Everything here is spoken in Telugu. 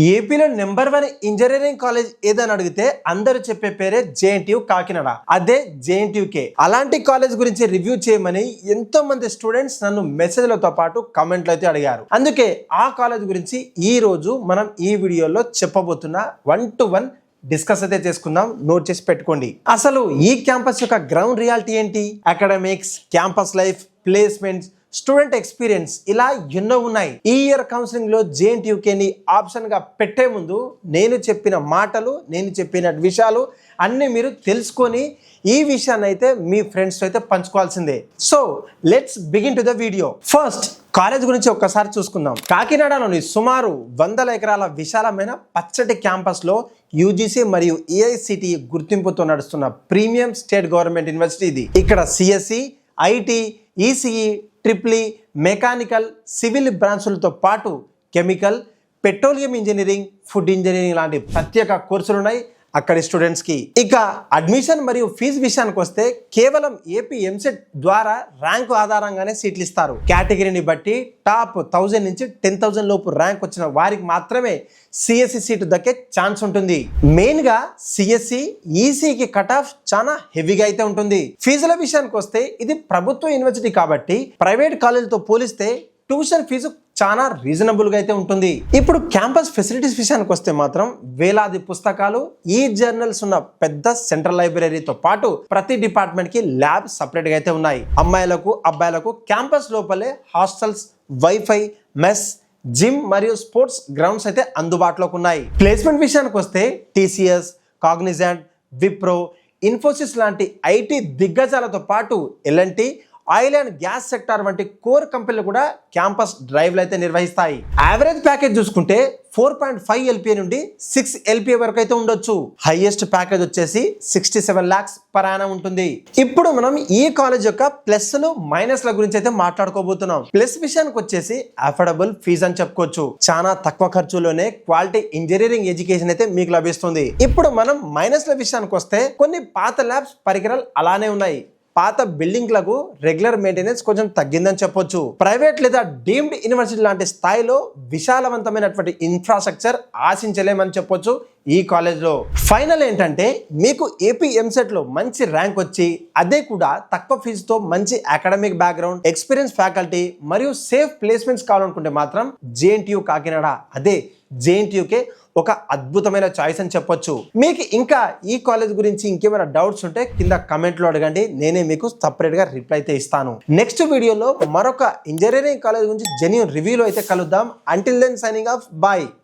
ఏపీలో నెంబర్ 1 ఇంజనీరింగ్ కాలేజ్ ఏదని అడిగితే అందరూ చెప్పే పేరే జేఎన్టీయూ కాకినాడ. అదే జేఎన్టీయూకే. అలాంటి కాలేజ్ గురించి రివ్యూ చేయమని ఎంతో మంది స్టూడెంట్స్ నన్ను మెసేజ్లతో పాటు కామెంట్లు అయితే అడిగారు. అందుకే ఆ కాలేజ్ గురించి ఈ రోజు మనం ఈ వీడియోలో చెప్పబోతున్న 1-to-1 డిస్కస్ అయితే చేసుకుందాం. నోట్ చేసి పెట్టుకోండి. అసలు ఈ క్యాంపస్ యొక్క గ్రౌండ్ రియాలిటీ ఏంటి, academics, campus life, placements, student experience ఇలా ఎన్నో ఉన్నాయి. ఈ ఇయర్ కౌన్సిలింగ్ లో జేఎన్టీయూకేని ఆప్షన్ గా పెట్టే ముందు నేను చెప్పిన మాటలు, నేను చెప్పిన విషయాలు అన్ని మీరు తెలుసుకొని ఈ విషయాన్ని అయితే మీ ఫ్రెండ్స్ అయితే పంచుకోవాల్సిందే. So let's begin to the video. First college గురించి ఒక్కసారి చూసుకుందాం. కాకినాడలోని సుమారు 100 ఎకరాల విశాలమైన పచ్చటి క్యాంపస్ లో యూజీసీ మరియు ఏఐసిటిఈ గుర్తింపుతో నడుస్తున్న ప్రీమియం స్టేట్ గవర్నమెంట్ యూనివర్సిటీ ఇది. ఇక్కడ CSC, IT, ECE, triple mechanical, civil బ్రాంచులతో పాటు chemical, petroleum engineering, food engineering లాంటి ప్రత్యేక కోర్సులు ఉన్నాయి అక్కడి స్టూడెంట్స్ కి. ఇక అడ్మిషన్ మరియు ఫీజు విషయానికి వస్తే కేవలం ఏపీ ఎంసెట్ ద్వారా ర్యాంకు ఆధారంగానే సీట్లు ఇస్తారు. కేటగిరీని బట్టి టాప్ 1000 నుంచి 10,000 లోపు ర్యాంక్ వచ్చిన వారికి మాత్రమే సిఎస్సి సీటు దక్కే ఛాన్స్ ఉంటుంది. మెయిన్ గా సిఎస్సి, ఈసీకి కట్ ఆఫ్ చాలా హెవీగా అయితే ఉంటుంది. ఫీజుల విషయానికి వస్తే ఇది ప్రభుత్వ యూనివర్సిటీ కాబట్టి ప్రైవేట్ కాలేజీతో పోలిస్తే ట్యూషన్ ఫీజు చాలా రీజనబుల్ గా అయితే ఉంటుంది. ఇప్పుడు క్యాంపస్ ఫెసిలిటీస్ విషయానికి వస్తే మాత్రం వేలాది పుస్తకాలు, ఈ జర్నల్స్ ఉన్న పెద్ద సెంట్రల్ లైబ్రరీతో పాటు ప్రతి డిపార్ట్మెంట్ కి ల్యాబ్ సపరేట్ గా అయితే ఉన్నాయి. అమ్మాయిలకు, అబ్బాయిలకు క్యాంపస్ లోపలే హాస్టల్స్, వైఫై, మెస్, జిమ్ మరియు స్పోర్ట్స్ గ్రౌండ్స్ అయితే అందుబాటులోకి ఉన్నాయి. ప్లేస్మెంట్ విషయానికి వస్తే టీసీఎస్, కాగ్నిజెంట్, విప్రో, ఇన్ఫోసిస్ లాంటి ఐటీ దిగ్గజాలతో పాటు L&T, oil and gas sector వంటి కోర్ కంపెనీలు కూడా క్యాంపస్ డ్రైవ్లు అయితే నిర్వహిస్తాయి. యావరేజ్ ప్యాకేజ్ చూసుకుంటే 4.5 LPA నుండి 6 LPA వరకు అయితే ఉండొచ్చు. హైయెస్ట్ ప్యాకేజ్ వచ్చేసి 67 lakhs పర్ యానం ఉంటుంది. ఇప్పుడు మనం ఈ కాలేజ్ యొక్క ప్లస్లు, మైనస్ల గురించి అయితే మాట్లాడుకోబోతున్నాం. ప్లస్ విషయానికి వచ్చేసి అఫోర్డబుల్ ఫీజు అని చెప్పుకోవచ్చు. చాలా తక్కువ ఖర్చులోనే క్వాలిటీ ఇంజనీరింగ్ ఎడ్యుకేషన్ అయితే మీకు లభిస్తుంది. ఇప్పుడు మనం మైనస్ల విషయానికి వస్తే కొన్ని పాత ల్యాబ్స్, పరికరాలు అలానే ఉన్నాయి. పాత బిల్డింగ్లకు రెగ్యులర్ మెయింటెనెన్స్ కొంచెం తగ్గిందని చెప్పొచ్చు. ప్రైవేట్ లేదా డీమ్డ్ యూనివర్సిటీ లాంటి స్థాయిలో విశాలవంతమైనటువంటి ఇన్ఫ్రాస్ట్రక్చర్ ఆశించలేమని చెప్పొచ్చు ఈ కాలేజ్లో. ఫైనల్ ఏంటంటే మీకు ఏపీ ఎంసెట్ లో మంచి ర్యాంక్ వచ్చి అదే కూడా తక్కువ ఫీజుతో మంచి అకాడమిక్ బ్యాక్గ్రౌండ్, ఎక్స్పీరియన్స్ ఫ్యాకల్టీ మరియు సేఫ్ ప్లేస్మెంట్స్ కావాలనుకుంటే మాత్రం జేఎన్టీయూ కాకినాడ, అదే జేఎన్టీయూకే ఒక అద్భుతమైన చాయిస్ అని చెప్పొచ్చు. మీకు ఇంకా ఈ కాలేజ్ గురించి ఇంకేమైనా డౌట్స్ ఉంటే కింద కమెంట్లో అడగండి, నేనే మీకు సపరేట్ గా రిప్లై అయితే ఇస్తాను. నెక్స్ట్ వీడియోలో మరొక ఇంజనీరింగ్ కాలేజ్ గురించి జెన్యూన్ రివ్యూలో అయితే కలుద్దాం. Until then signing off, bye.